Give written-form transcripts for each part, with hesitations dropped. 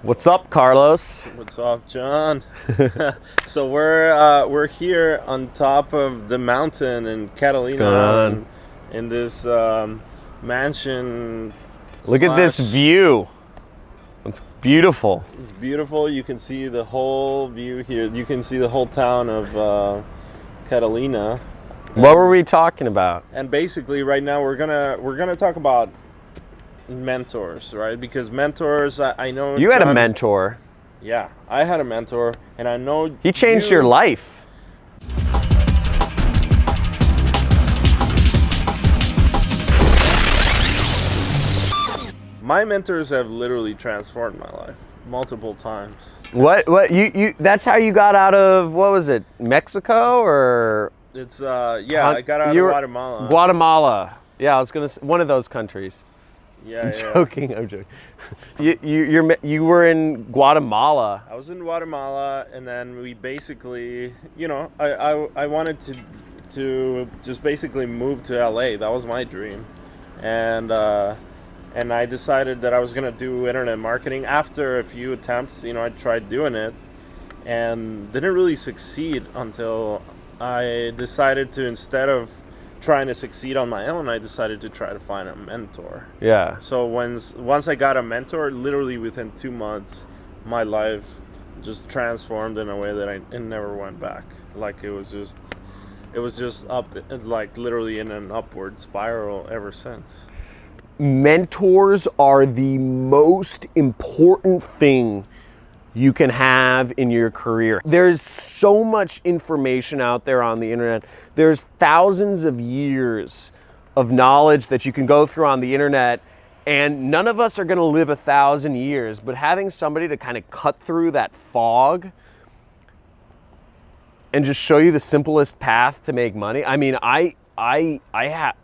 What's up, Carlos? What's up, John? So we're here on top of the mountain in Catalina, in this mansion. Look at this view. It's beautiful. It's beautiful. You can see the whole view here. You can see the whole town of Catalina. What were we talking about? And basically, right now we're gonna talk about mentors, right? Because mentors, I know you had a mentor. Yeah, I had a mentor, and I know he changed your life. My mentors have literally transformed my life multiple times. What you that's how you got out of, what was it, Mexico or? It's yeah, I got out of Guatemala. Guatemala. Yeah, I was gonna say one of those countries. Yeah, I'm joking. You were in Guatemala. I was in Guatemala, and then we basically, I wanted to just basically move to LA. That was my dream, and I decided that I was gonna do internet marketing. After a few attempts, I tried doing it, and didn't really succeed until I decided to, instead of trying to succeed on my own, I decided to try to find a mentor. Yeah. So once I got a mentor, literally within 2 months, my life just transformed in a way that it never went back. Like it was just up, like literally in an upward spiral ever since. Mentors are the most important thing you can have in your career. There's so much information out there on the internet. There's thousands of years of knowledge that you can go through on the internet, and none of us are gonna live 1,000 years, but having somebody to kind of cut through that fog and just show you the simplest path to make money. I mean, I've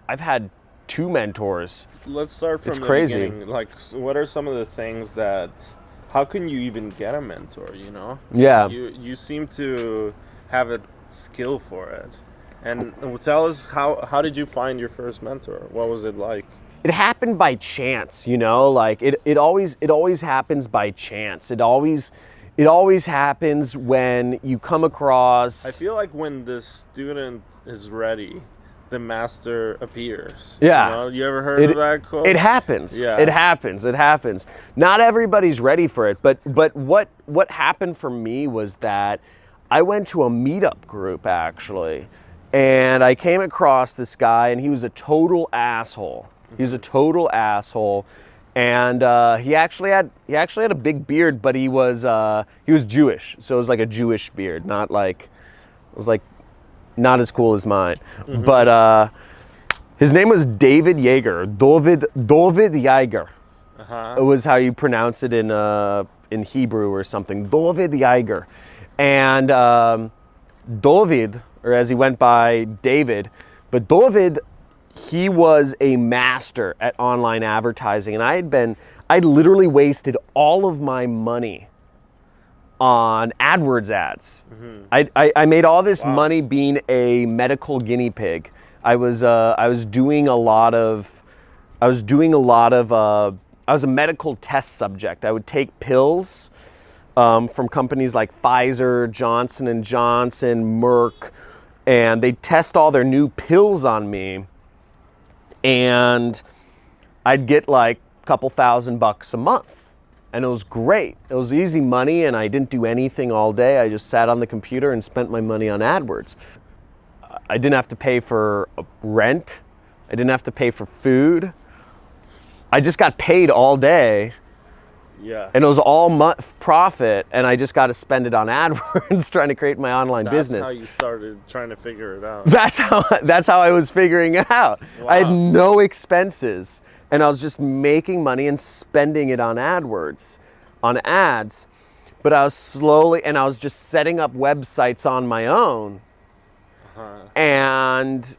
had 2 mentors. Let's start from it's the crazy. beginning. Like, what are some of the things that, how can you even get a mentor, Yeah. You seem to have a skill for it. And tell us, how did you find your first mentor? What was it like? It happened by chance, like it always happens by chance. It always happens when you come across. I feel like when the student is ready, the master appears. Yeah. You ever heard of that quote? It happens. Yeah. It happens. Not everybody's ready for it, but what happened for me was that I went to a meetup group actually, and I came across this guy, and he was a total asshole. He was a total asshole, and he actually had a big beard, but he was Jewish, so it was like a Jewish beard, not as cool as mine. Mm-hmm. But his name was David Yeager. David Yeager. Uh-huh. It was how you pronounce it in Hebrew or something. David Yeager. And David, or as he went by, David. But David, he was a master at online advertising, and I'd literally wasted all of my money on AdWords ads. Mm-hmm. I made all this money being a medical guinea pig. I was doing a lot of I was a medical test subject. I would take pills from companies like Pfizer, Johnson & Johnson, Merck, and they'd test all their new pills on me, and I'd get like a couple $1,000 a month. And it was great. It was easy money, and I didn't do anything all day. I just sat on the computer and spent my money on AdWords. I didn't have to pay for rent. I didn't have to pay for food. I just got paid all day. Yeah. And it was all profit, and I just got to spend it on AdWords trying to create my online business. That's how you started trying to figure it out. That's how I was figuring it out. Wow. I had no expenses. And I was just making money and spending it on AdWords, on ads. But I was just setting up websites on my own. Uh-huh. And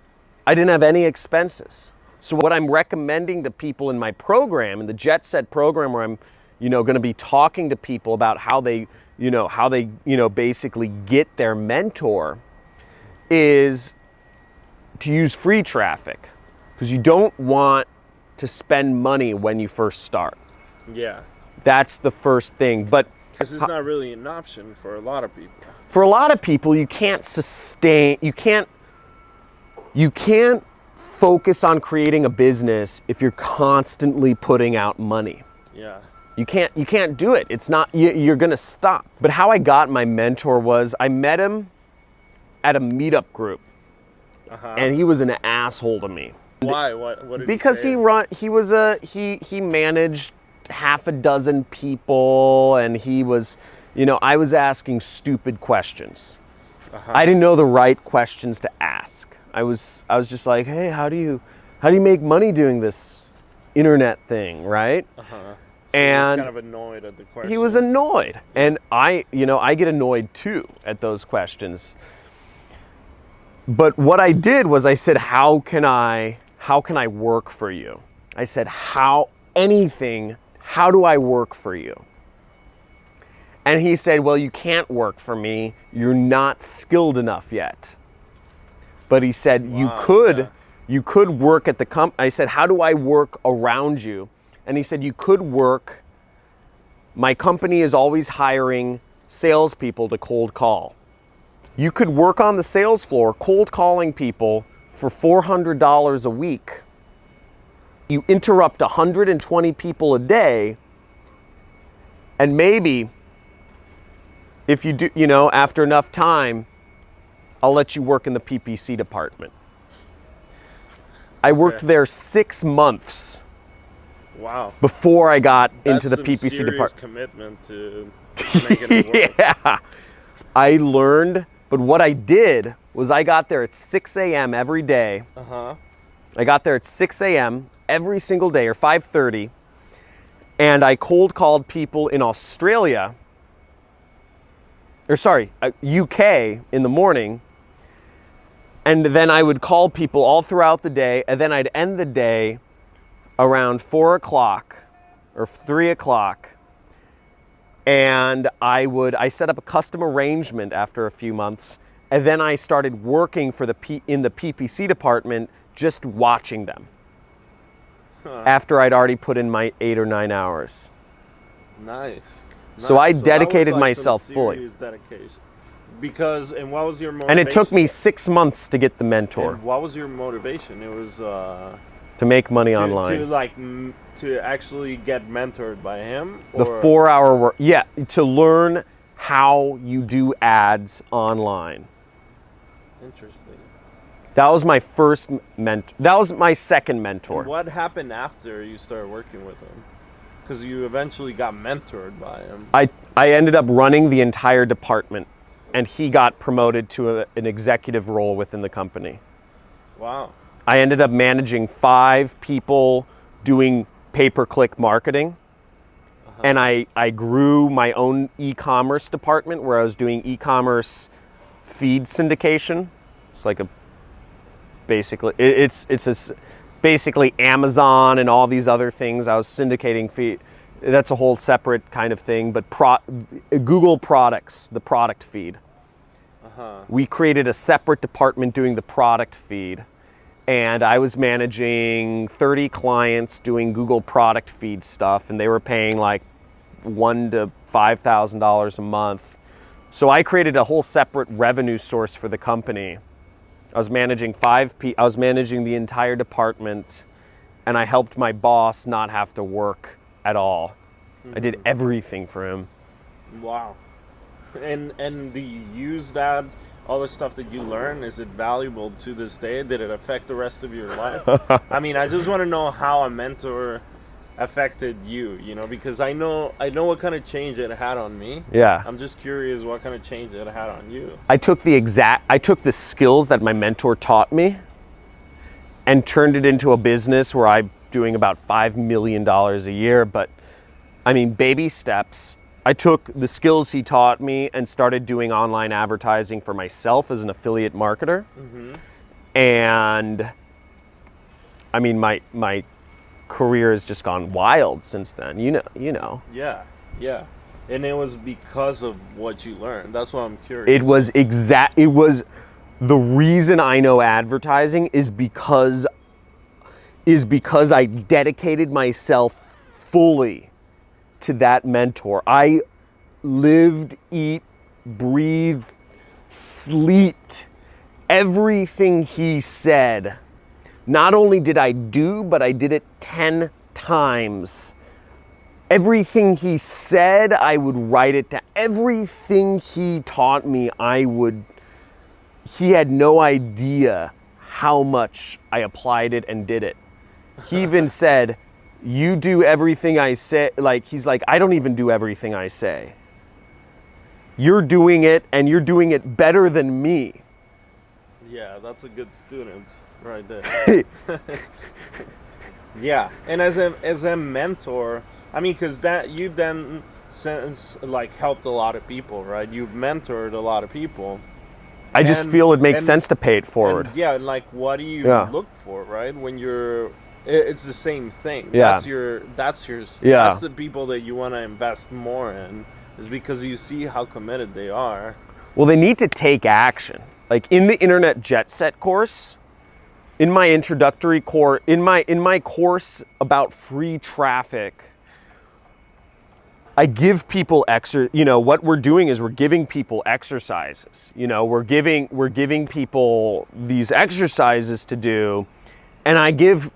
I didn't have any expenses. So what I'm recommending to people in my program, in the Jet Set program, where I'm, going to be talking to people about how they basically get their mentor, is to use free traffic. Because you don't want to spend money when you first start. Yeah. That's the first thing. But This is not really an option for a lot of people. for a lot of people, you can't sustain, you can't focus on creating a business if you're constantly putting out money. Yeah. You can't do it. It's not, you're gonna stop. But how I got my mentor was I met him at a meetup group, and he was an asshole to me. Why? What did Because he say? he managed half a dozen people, and he was, I was asking stupid questions. I didn't know the right questions to ask. I was just like, hey, how do you make money doing this internet thing, right? So And he was kind of annoyed at the question. he was annoyed, and I get annoyed too at those questions. But what I did was I said, how can I work for you? I said, how do I work for you? And he said, well, you can't work for me. You're not skilled enough yet. But he said, you could work at the company. I said, how do I work around you? And he said, you could work. My company is always hiring salespeople to cold call. You could work on the sales floor, cold calling people for $400 a week. You interrupt 120 people a day, and maybe if you do, after enough time, I'll let you work in the PPC department. I worked there 6 months. Wow. Before I got into the That's PPC some serious department. commitment to making it work. Yeah. I learned, but what I did was I got there at 6 a.m. every day. I got there at 6 a.m. every single day, or 5:30, and I cold called people in Australia, UK in the morning, and then I would call people all throughout the day, and then I'd end the day around 4 o'clock or 3 o'clock, and I set up a custom arrangement after a few months, and then I started working for in the PPC department, just watching them after I'd already put in my 8 or 9 hours. Nice. So I that dedicated was like myself some fully. serious dedication. And what was your motivation? And it took me 6 months to get the mentor. And what was your motivation? It was to make money online. To actually get mentored by him? The 4-hour work. Yeah, to learn how you do ads online. Interesting. That was my first mentor. That was my second mentor. And what happened after you started working with him? Because you eventually got mentored by him. I ended up running the entire department, and he got promoted to an executive role within the company. Wow. I ended up managing 5 people doing pay-per-click marketing. And I grew my own e-commerce department where I was doing e-commerce feed syndication. It's like basically Amazon and all these other things. I was syndicating feed. That's a whole separate kind of thing. But Google products, the product feed. We created a separate department doing the product feed. And I was managing 30 clients doing Google product feed stuff, and they were paying like $1,000 to $5,000 a month. So I created a whole separate revenue source for the company. I was managing I was managing the entire department, and I helped my boss not have to work at all. I did everything for him. Wow. And do you use that, all the stuff that you learn, is it valuable to this day? Did it affect the rest of your life? I mean, I just want to know how a mentor affected you, because I know what kind of change it had on me. Yeah. I'm just curious what kind of change it had on you. I took the skills that my mentor taught me and turned it into a business where I'm doing about $5 million a year. But I mean, baby steps. I took the skills he taught me and started doing online advertising for myself as an affiliate marketer. And I mean, my career has just gone wild since then. You know. Yeah. And it was because of what you learned. That's why I'm curious. It was the reason I know advertising is because I dedicated myself fully to that mentor. I lived, eat, breathed, slept everything he said. Not only did I do, but I did it 10 times. Everything he said, I would write it down. Everything he taught me, he had no idea how much I applied it and did it. He even said, you do everything I say. Like, he's like, I don't even do everything I say. You're doing it, and you're doing it better than me. Yeah, that's a good student right there. Yeah, and as a mentor, I mean, because that you then since like helped a lot of people, right? You've mentored a lot of people. I just feel it makes sense to pay it forward. And yeah, like what do you look for, right? When it's the same thing. Yeah. That's the people that you want to invest more in, is because you see how committed they are. Well, they need to take action. Like in the Internet Jet Set course, in my introductory course, in my course about free traffic, I give people what we're doing is we're giving people exercises. We're giving people these exercises to do, and I give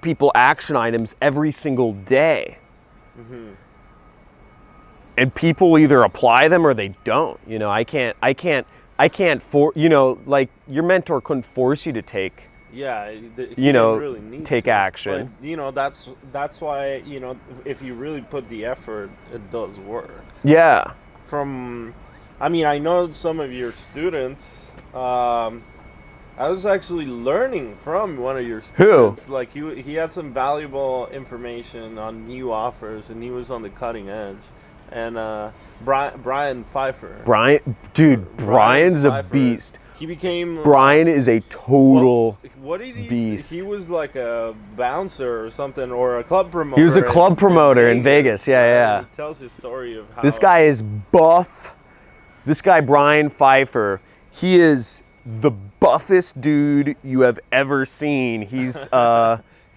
people action items every single day. Mm-hmm. And people either apply them or they don't. I can't like your mentor couldn't force you to take really take action. But, that's why, if you really put the effort, it does work. Yeah. I know some of your students, I was actually learning from one of your students. Who? Like he had some valuable information on new offers, and he was on the cutting edge. And Brian Pfeiffer. Brian's a beast. He became... Brian is a total what did he beast. He was like a bouncer or something, or a club promoter. He was a club promoter in Vegas. Yeah. He tells his story of how... This guy is buff. This guy, Brian Pfeiffer, he is the buffest dude you have ever seen. He's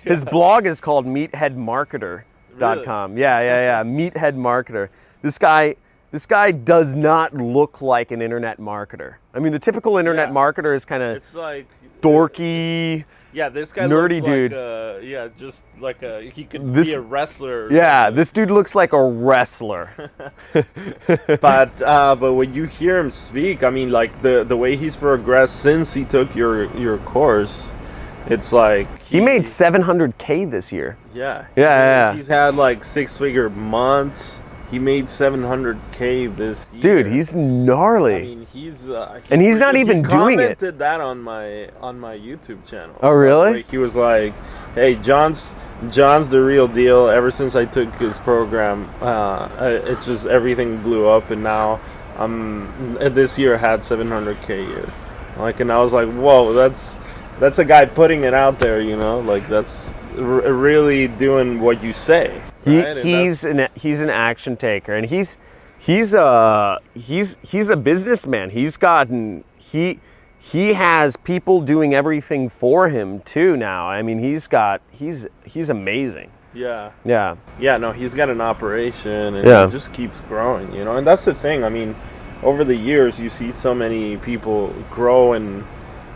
his blog is called meatheadmarketer.com. Yeah. Meathead Marketer. This guy does not look like an internet marketer. I mean, the typical internet marketer is kind of it's like dorky. Yeah, this guy nerdy looks dude. Just like he could be a wrestler. Yeah, this dude looks like a wrestler. But when you hear him speak, I mean, like the way he's progressed since he took your course, it's like he made $700K this year. Yeah. He's had like 6-figure months. He made $700K this year. Dude, he's gnarly. I mean, he's not even doing it. He commented that on my YouTube channel. Oh, really? Like, he was like, "Hey, John's the real deal. Ever since I took his program, it's just everything blew up, and now this year I had $700K a year." Like, and I was like, "Whoa, that's a guy putting it out there, Like that's really doing what you say." Right? He's an action taker, and he's a businessman. He has people doing everything for him too now. I mean, he's amazing. Yeah. No, he's got an operation, and it just keeps growing, And that's the thing. I mean, over the years, you see so many people grow and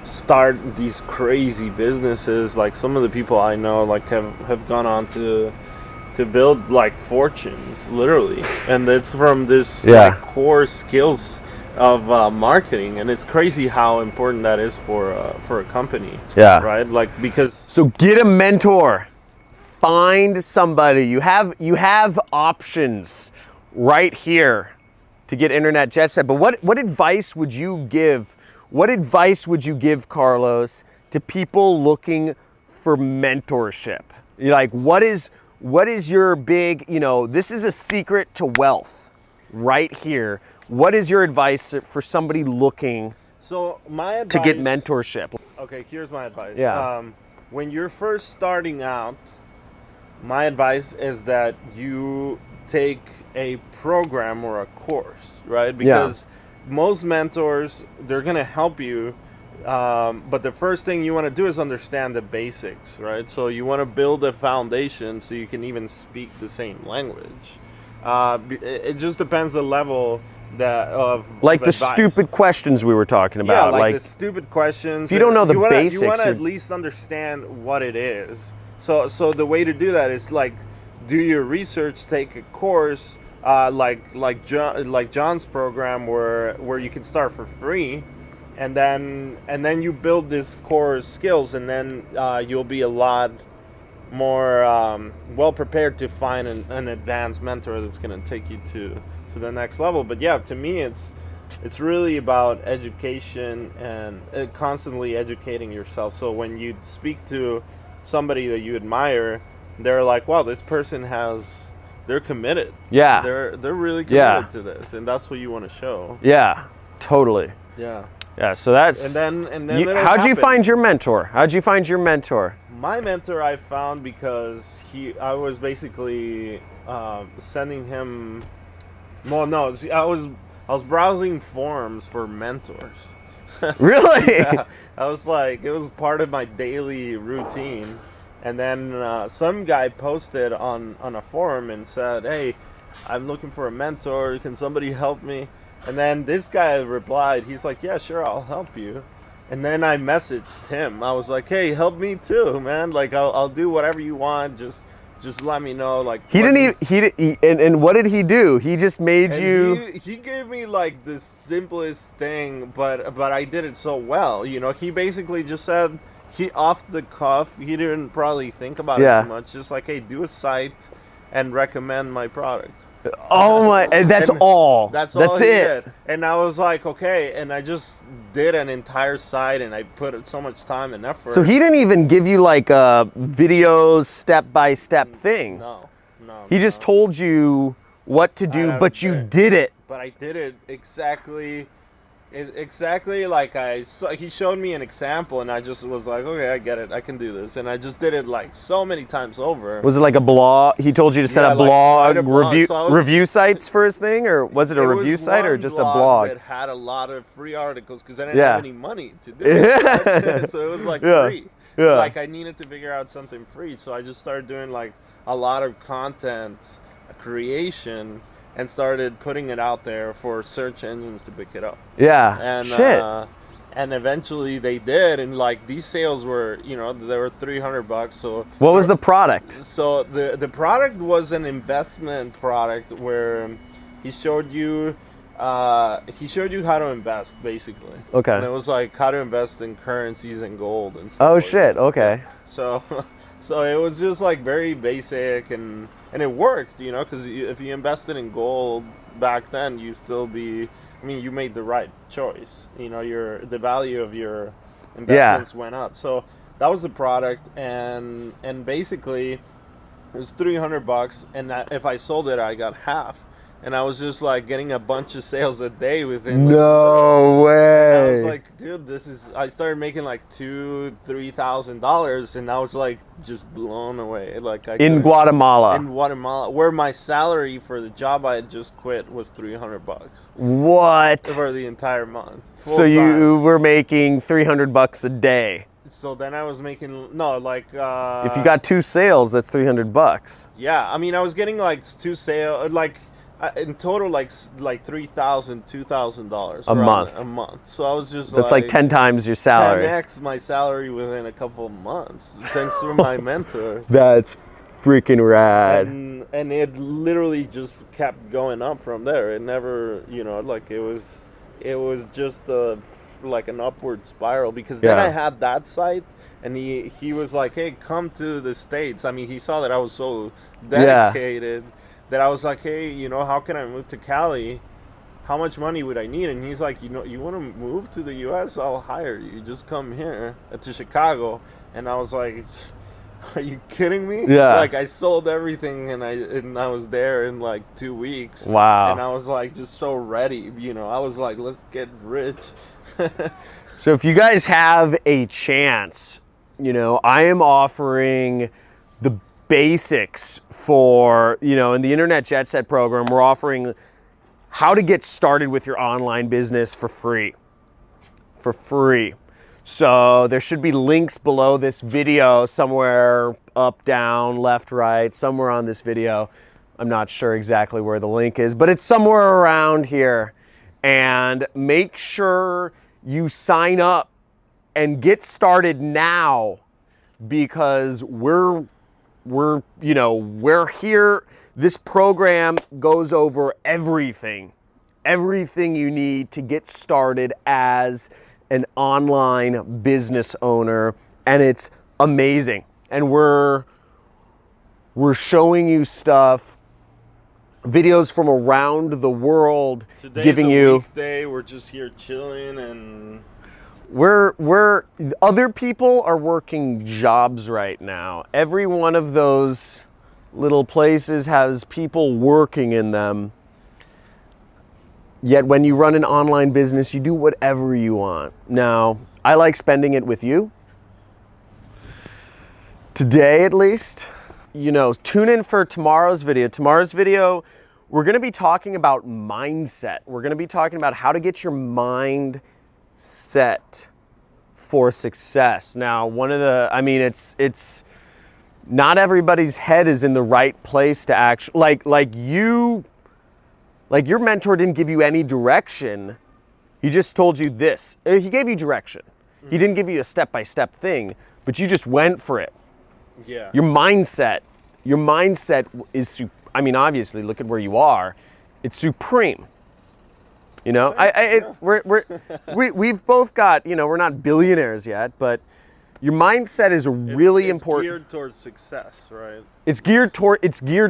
start these crazy businesses. Like some of the people I know, like have gone on to build like fortunes, literally, and it's from this like, core skills of marketing, and it's crazy how important that is for a company. Yeah. Right. Like because. So get a mentor. Find somebody. You have options right here to get Internet Jet Set. But what advice would you give? What advice would you give, Carlos, to people looking for mentorship? Like, what is your big, this is a secret to wealth right here. What is your advice for somebody looking to get mentorship? Okay, here's my advice. Yeah. When you're first starting out, my advice is that you take a program or a course, right? Because most mentors, they're going to help you, but the first thing you want to do is understand the basics, right? So you want to build a foundation so you can even speak the same language. It just depends the level like of the advice. stupid questions we were talking Yeah, about. like the stupid questions. If you don't know the basics, you want to at least understand what it is. So the way to do that is like do your research, take a course, like John's program where you can start for free, and then you build this core skills, and then you'll be a lot more well prepared to find an advanced mentor that's going to take you to the next level. But yeah, to me it's really about education and constantly educating yourself. So when you speak to somebody that you admire, they're like, wow, this person they're committed. Yeah. They're really committed to this, and that's what you want to show. Yeah, totally. Yeah. Yeah, so that's... And then how'd you find your mentor? How'd you find your mentor? My mentor I found because I was basically sending him... Well, no, I was browsing forums for mentors. Really? Yeah, I was like, it was part of my daily routine. And then some guy posted on a forum and said, hey, I'm looking for a mentor. Can somebody help me? And then this guy replied, he's like, yeah, sure, I'll help you. And then I messaged him. I was like, hey, help me too, man. Like, I'll do whatever you want. Just let me know. Like, and what did he do? He just made you... He gave me like the simplest thing, but I did it so well. You know, he basically just said, he off the cuff, he didn't probably think about it too much. Just like, hey, do a site and recommend my product. Oh my! That's all. That's it. Did. And I was like, okay, and I just did an entire site, and I put so much time and effort. So he didn't even give you like a videos step-by-step thing. No. He just told you what to do, but you did it. But I did it exactly like he showed me an example, and I just was like, okay, I get it, I can do this, and I just did it like so many times over. Was it like a blog? He told you to set up review sites for his thing, or was it a review site or just a blog? That had a lot of free articles because I didn't have any money to do it, so it was like free. Yeah. Like I needed to figure out something free, so I just started doing like a lot of content creation and started putting it out there for search engines to pick it up. Yeah. And and eventually they did, and like these sales were, you know, they were $300. So what was the product? So the product was an investment product where he showed you how to invest basically. Okay. And it was like how to invest in currencies and gold and stuff. Oh shit. Okay. So it was just like very basic, and it worked, you know, because if you invested in gold back then, you made the right choice. You know, the value of your investments went up. So that was the product, and basically it was $300, and if I sold it, I got half. And I was just like getting a bunch of sales a day within. No way. And I was like, dude, I started making like $2,000-$3,000, and I was like just blown away. Like in Guatemala, where my salary for the job I had just quit was $300. What? For the entire month. So you were making $300 a day. So then I was making if you got 2 sales, that's $300. Yeah, I mean I was getting like 2 sales in total, like $3,000, $2,000 a month. So I was just that's like 10 times your salary. 10x my salary within a couple of months, thanks to my mentor. That's freaking rad. And it literally just kept going up from there. It never, you know, like it was just like an upward spiral, because then I had that site. And he was like, hey, come to the States. I mean, he saw that I was so dedicated. That I was like, hey, you know, how can I move to Cali? How much money would I need? And he's like, you know, you want to move to the U.S.? I'll hire you. Just come here to Chicago. And I was like, are you kidding me? Yeah. Like I sold everything, and I was there in like 2 weeks. Wow. And I was like just so ready. You know, I was like, let's get rich. So if you guys have a chance, you know, I am offering the basics for, you know, in the Internet Jet Set program, we're offering how to get started with your online business for free. So there should be links below this video somewhere, up, down, left, right, somewhere on this video. I'm not sure exactly where the link is, but it's somewhere around here. And make sure you sign up and get started now, because we're here. This program goes over everything you need to get started as an online business owner, and it's amazing. And we're showing you stuff, videos from around the world. Today's giving a you weekday. We're just here chilling, and we're other people are working jobs right now. Every one of those little places has people working in them. Yet when you run an online business, you do whatever you want. Now, I like spending it with you. Today, at least. Tune in for tomorrow's video. Tomorrow's video, we're going to be talking about mindset. We're going to be talking about how to get your mind set for success. Now, it's not everybody's head is in the right place to actually, like your mentor didn't give you any direction. He just told you this. He gave you direction. He didn't give you a step-by-step thing, but you just went for it. yeah. Your mindset is, obviously, look at where you are. It's supreme. We've both got, we're not billionaires yet, but your mindset is really important. It's geared towards success, right? It's geared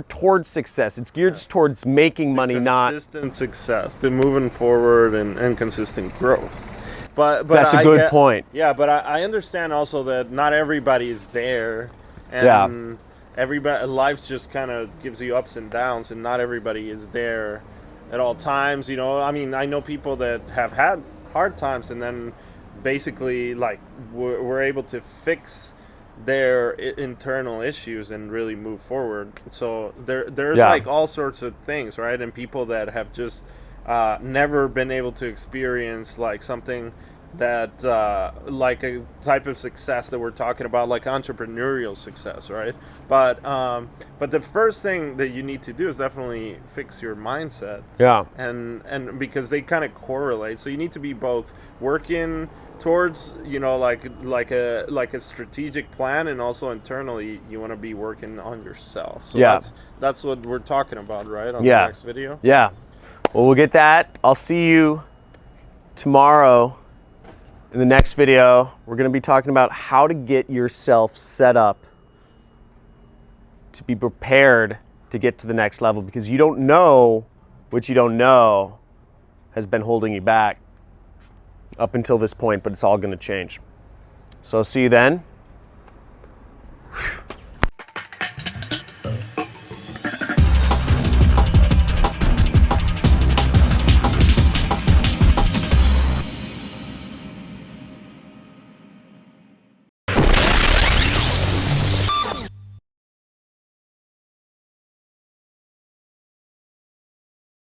towards success. It's geared towards making money, not consistent success, to moving forward and consistent growth. But that's a good point. Yeah, but I understand also that not everybody is there, and everybody, life's just kind of gives you ups and downs, and not everybody is there at all times. I know people that have had hard times, and then basically we're able to fix their internal issues and really move forward. So there's all sorts of things, right? And people that have just never been able to experience something that like a type of success that we're talking about, like entrepreneurial success, right? But the first thing that you need to do is definitely fix your mindset. Yeah. And because they kind of correlate, so you need to be both working towards like a strategic plan, and also internally you want to be working on yourself. So that's what we're talking about, right? On the next video. Yeah. Well, we'll get that. I'll see you tomorrow. In the next video, we're going to be talking about how to get yourself set up to be prepared to get to the next level, because you don't know what you don't know has been holding you back up until this point, but it's all going to change. So I'll see you then.